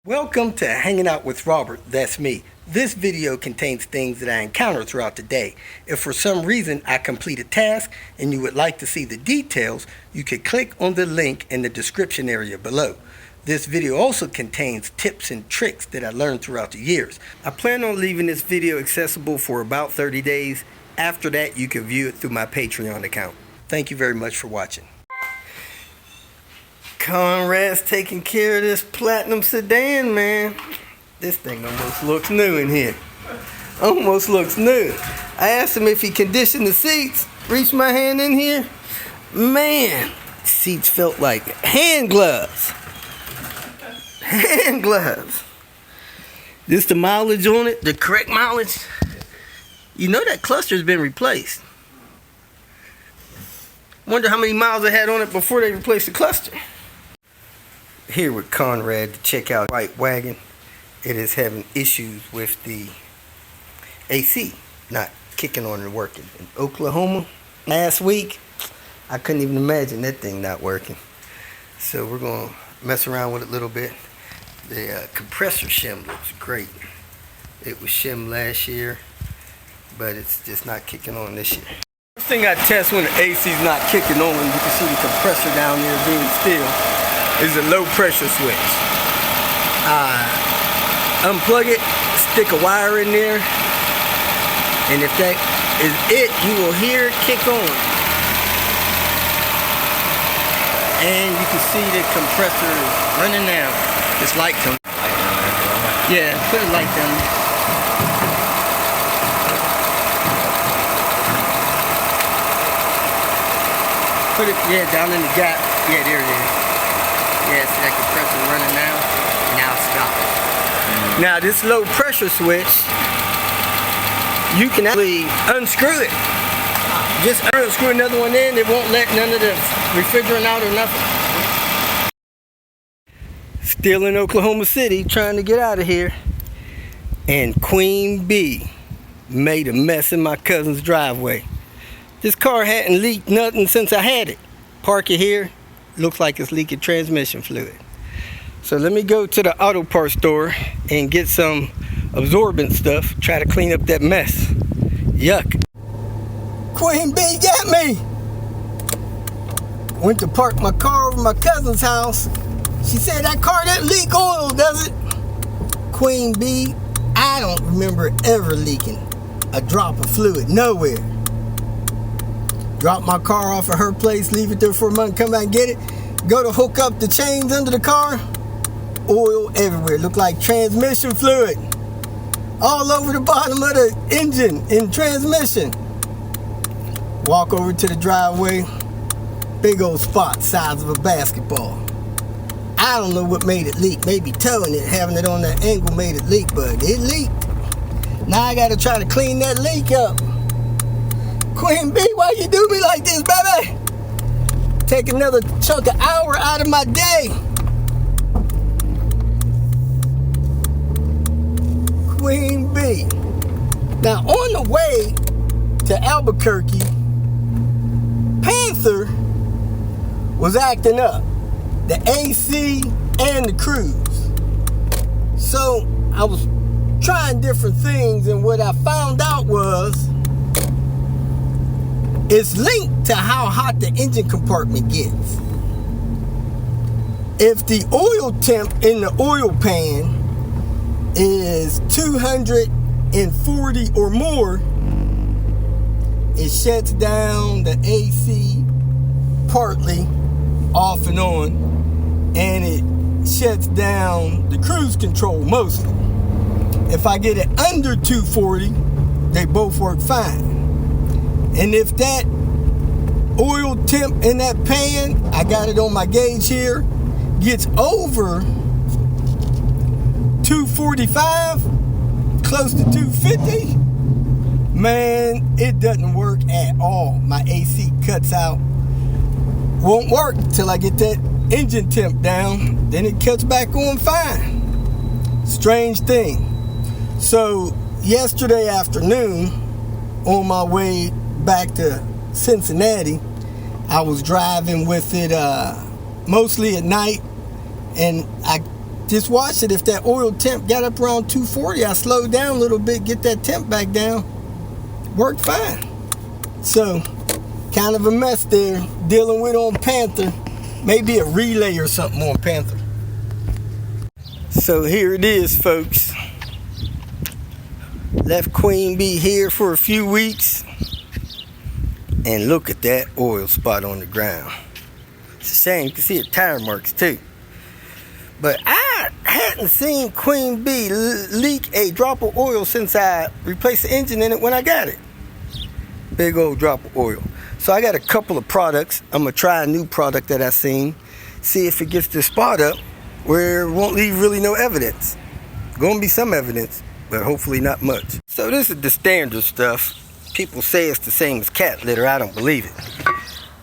Welcome to Hanging Out with Robert, that's me. This video contains things that I encounter throughout the day. If for some reason I complete a task and you would like to see the details, you can click on the link in the description area below. This video also contains tips and tricks that I learned throughout the years. I plan on leaving this video accessible for about 30 days. After that, you can view it through my Patreon account. Thank you very much for watching. Conrad's taking care of this platinum sedan, man. This thing almost looks new in here. Almost looks new. I asked him if he conditioned the seats. Reached my hand in here. Man, seats felt like hand gloves. Hand gloves. This the mileage on it, the correct mileage. You know that cluster's been replaced. Wonder how many miles I had on it before they replaced the cluster. Here with Conrad to check out white wagon. It is having issues with the AC not kicking on and working. In Oklahoma last week, I couldn't even imagine that thing not working. So we're going to mess around with it a little bit. The compressor shim looks great. It was shim last year, but it's just not kicking on this year. First thing I test when the AC is not kicking on, you can see the compressor down there being still, is a low pressure switch. Unplug it, stick a wire in there, and if that is it, you will hear it kick on. And you can see the compressor is running now. This light comes. Yeah, put a light down. Put it, down in the gap. Yeah, there it is. Yeah, see that compressor running now? Now stop. Now this low pressure switch, you can actually unscrew it. Just unscrew another one in, it won't let none of the refrigerant out or nothing. Still in Oklahoma City, trying to get out of here. And Queen Bee made a mess in my cousin's driveway. This car hadn't leaked nothing since I had it. Park it here. Looks like it's leaking transmission fluid. So let me go to the auto parts store and get some absorbent stuff. Try to clean up that mess. Yuck. Queen Bee got me. Went to park my car over my cousin's house. She said that car doesn't leak oil, does it? Queen Bee, I don't remember ever leaking a drop of fluid nowhere. Drop my car off at her place, leave it there for a month, come back and get it. Go to hook up the chains under the car. Oil everywhere. Look like transmission fluid. All over the bottom of the engine and transmission. Walk over to the driveway. Big old spot, size of a basketball. I don't know what made it leak. Maybe towing it, having it on that angle made it leak, but it leaked. Now I gotta try to clean that leak up. Queen Bee, why you do me like this, baby? Take another chunk of hour out of my day. Queen Bee. Now on the way to Albuquerque, Panther was acting up. The AC and the cruise. So I was trying different things, and what I found out was it's linked to how hot the engine compartment gets. If the oil temp in the oil pan is 240 or more, it shuts down the AC partly off and on, and it shuts down the cruise control mostly. If I get it under 240, they both work fine. And if that oil temp in that pan, I got it on my gauge here, gets over 245, close to 250, man, it doesn't work at all. My AC cuts out. Won't work till I get that engine temp down, then it cuts back on fine. Strange thing. So yesterday afternoon, on my way back to Cincinnati, I was driving with it mostly at night, and I just watch it. If that oil temp got up around 240, I slowed down a little bit, get that temp back down. Worked fine. So, kind of a mess there, dealing with on Panther. Maybe a relay or something on Panther. So here it is, folks. Left Queen Bee here for a few weeks. And look at that oil spot on the ground. It's a shame. You can see it tire marks too. But I hadn't seen Queen Bee leak a drop of oil since I replaced the engine in it when I got it. Big old drop of oil. So I got a couple of products. I'm going to try a new product that I seen. See if it gets the spot up where it won't leave really no evidence. Going to be some evidence, but hopefully not much. So this is the standard stuff. People say it's the same as cat litter. I don't believe it.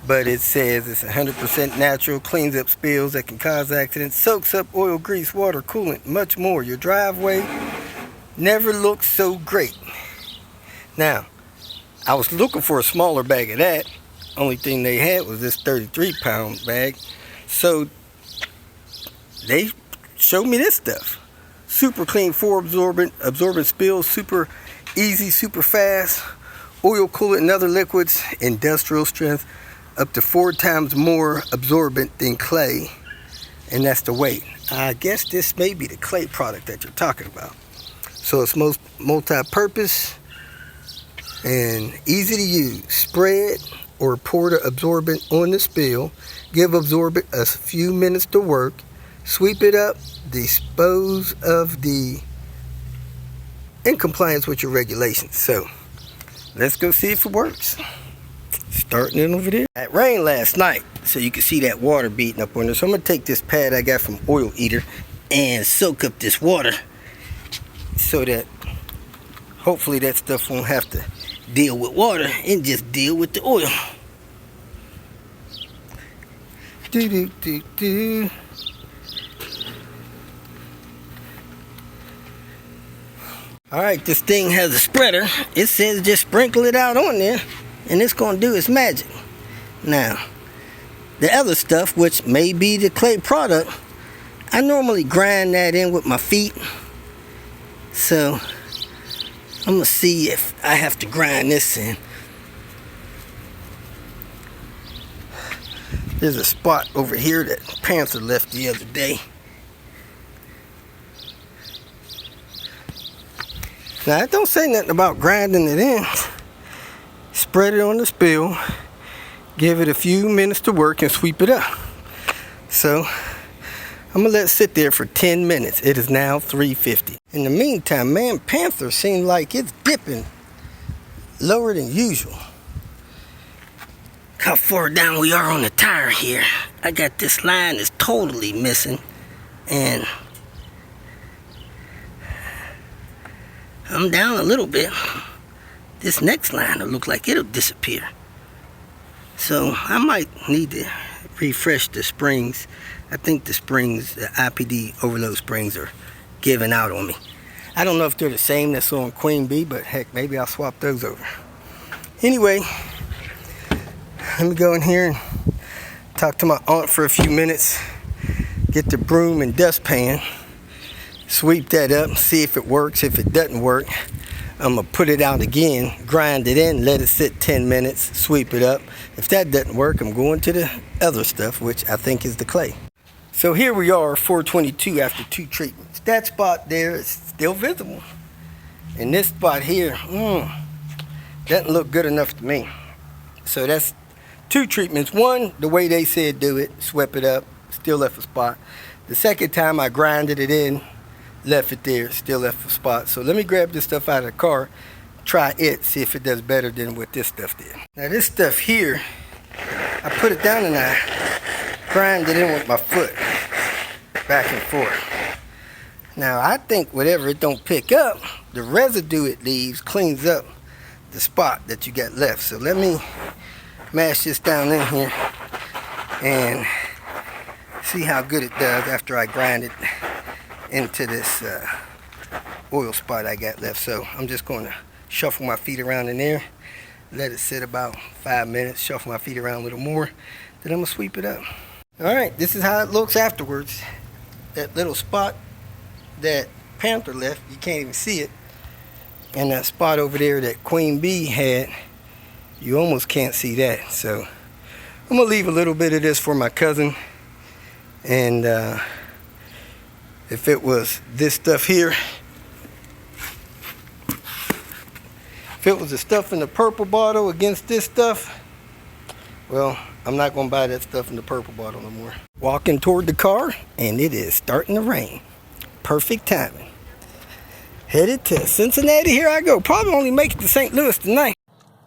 But it says it's 100% natural, cleans up spills that can cause accidents, soaks up oil, grease, water, coolant, much more. Your driveway never looks so great. Now, I was looking for a smaller bag of that. Only thing they had was this 33-pound bag. So they showed me this stuff. Super clean, 4 absorbent spills, super easy, super fast. Oil coolant and other liquids, industrial strength, up to 4 times more absorbent than clay, and that's the weight. I guess this may be the clay product that you're talking about. So it's multi-purpose and easy to use. Spread or pour the absorbent on the spill. Give absorbent a few minutes to work. Sweep it up. Dispose of the in compliance with your regulations. So let's go see if it works. Starting it over there. It rained last night, so you can see that water beating up on there. So I'm going to take this pad I got from Oil Eater and soak up this water so that hopefully that stuff won't have to deal with water and just deal with the oil. Do. Alright, this thing has a spreader. It says just sprinkle it out on there and it's going to do its magic. Now, the other stuff, which may be the clay product, I normally grind that in with my feet. So, I'm going to see if I have to grind this in. There's a spot over here that Panther left the other day. Now, it don't say nothing about grinding it in. Spread it on the spill. Give it a few minutes to work and sweep it up. So, I'm going to let it sit there for 10 minutes. It is now 3:50. In the meantime, man, Panther seems like it's dipping lower than usual. Look how far down we are on the tire here. I got this line that's totally missing. And I'm down a little bit. This next line will look like it'll disappear. So I might need to refresh the springs. I think the springs, the IPD overload springs, are giving out on me. I don't know if they're the same that's on Queen Bee, but heck, maybe I'll swap those over. Anyway, let me go in here and talk to my aunt for a few minutes. Get the broom and dustpan. Sweep that up, see if it works. If it doesn't work, I'm going to put it out again, grind it in, let it sit 10 minutes, sweep it up. If that doesn't work, I'm going to the other stuff, which I think is the clay. So here we are, 422 after 2 treatments. That spot there is still visible. And this spot here, doesn't look good enough to me. So that's 2 treatments. One, the way they said do it, swept it up, still left a spot. The second time I grinded it in, left it there, still left a spot. So let me grab this stuff out of the car, try it, see if it does better than what this stuff did. Now this stuff here, I put it down and I grind it in with my foot, back and forth. Now I think whatever it don't pick up, the residue it leaves cleans up the spot that you got left. So let me mash this down in here and see how good it does after I grind it into this oil spot I got left. So I'm just going to shuffle my feet around in there, let it sit about 5 minutes, shuffle my feet around a little more, then I'm going to sweep it up. Alright, this is how it looks afterwards. that little spot that Panther left, you can't even see it. And that spot over there that Queen Bee had, you almost can't see that. So I'm gonna leave a little bit of this for my cousin. And if it was this stuff here, if it was the stuff in the purple bottle against this stuff, well, I'm not gonna buy that stuff in the purple bottle no more. Walking toward the car, and it is starting to rain. Perfect timing. Headed to Cincinnati, here I go. Probably only make it to St. Louis tonight.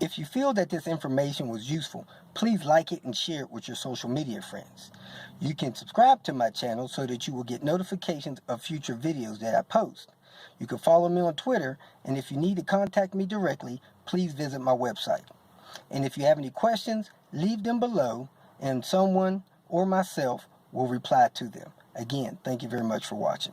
If you feel that this information was useful, please like it and share it with your social media friends. You can subscribe to my channel so that you will get notifications of future videos that I post. You can follow me on Twitter, and if you need to contact me directly, please visit my website. And if you have any questions, leave them below, and someone or myself will reply to them. Again, thank you very much for watching.